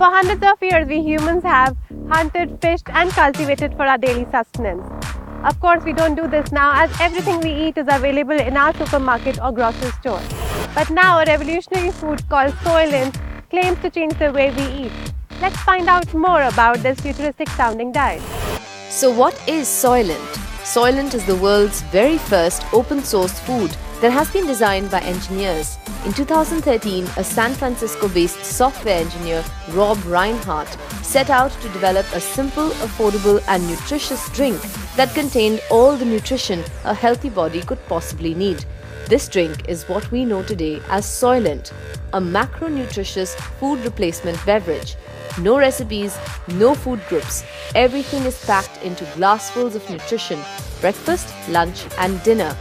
For hundreds of years, we humans have hunted, fished and cultivated for our daily sustenance. Of course, we don't do this now as everything we eat is available in our supermarket or grocery store. But now a revolutionary food called Soylent claims to change the way we eat. Let's find out more about this futuristic sounding diet. So what is Soylent? Soylent is the world's very first open source food that has been designed by engineers. In 2013, a San Francisco-based software engineer, Rob Reinhart, set out to develop a simple, affordable and nutritious drink that contained all the nutrition a healthy body could possibly need. This drink is what we know today as Soylent, a macronutritious food replacement beverage. No recipes, no food groups. Everything is packed into glassfuls of nutrition, breakfast, lunch and dinner.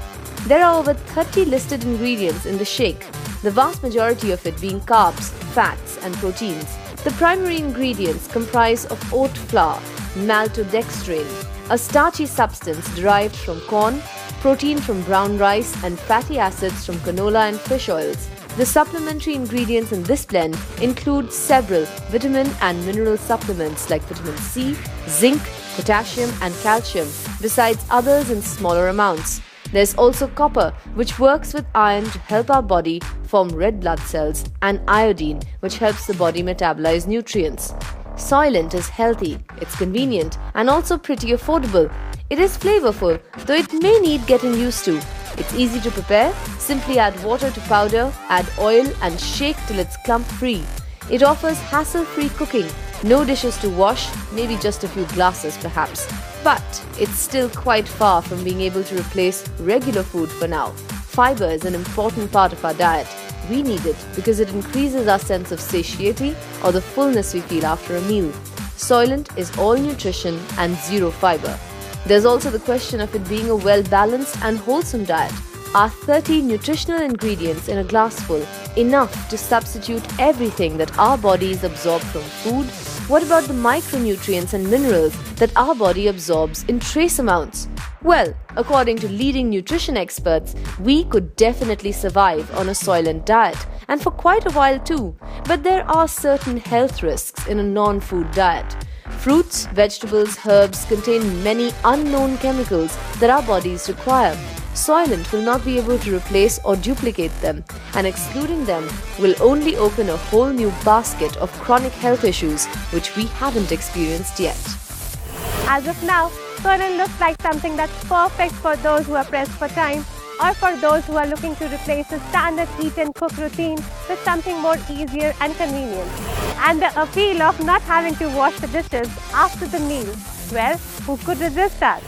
There are over 30 listed ingredients in the shake, the vast majority of it being carbs, fats and proteins. The primary ingredients comprise of oat flour, maltodextrin, a starchy substance derived from corn, protein from brown rice and fatty acids from canola and fish oils. The supplementary ingredients in this blend include several vitamin and mineral supplements like vitamin C, zinc, potassium and calcium, besides others in smaller amounts. There's also copper, which works with iron to help our body form red blood cells, and iodine, which helps the body metabolize nutrients. Soylent is healthy, it's convenient, and also pretty affordable. It is flavorful, though it may need getting used to. It's easy to prepare, simply add water to powder, add oil, and shake till it's clump-free. It offers hassle-free cooking, no dishes to wash, maybe just a few glasses perhaps. But it's still quite far from being able to replace regular food for now. Fiber is an important part of our diet. We need it because it increases our sense of satiety or the fullness we feel after a meal. Soylent is all nutrition and zero fiber. There's also the question of it being a well-balanced and wholesome diet. Are 30 nutritional ingredients in a glassful enough to substitute everything that our bodies absorb from food? What about the micronutrients and minerals that our body absorbs in trace amounts? Well, according to leading nutrition experts, we could definitely survive on a Soylent diet, and for quite a while too. But there are certain health risks in a non-food diet. Fruits, vegetables, herbs contain many unknown chemicals that our bodies require. Soylent will not be able to replace or duplicate them, and excluding them will only open a whole new basket of chronic health issues which we haven't experienced yet. As of now, Soylent looks like something that's perfect for those who are pressed for time or for those who are looking to replace a standard eat and cook routine with something more easier and convenient. And the appeal of not having to wash the dishes after the meal, well, who could resist that?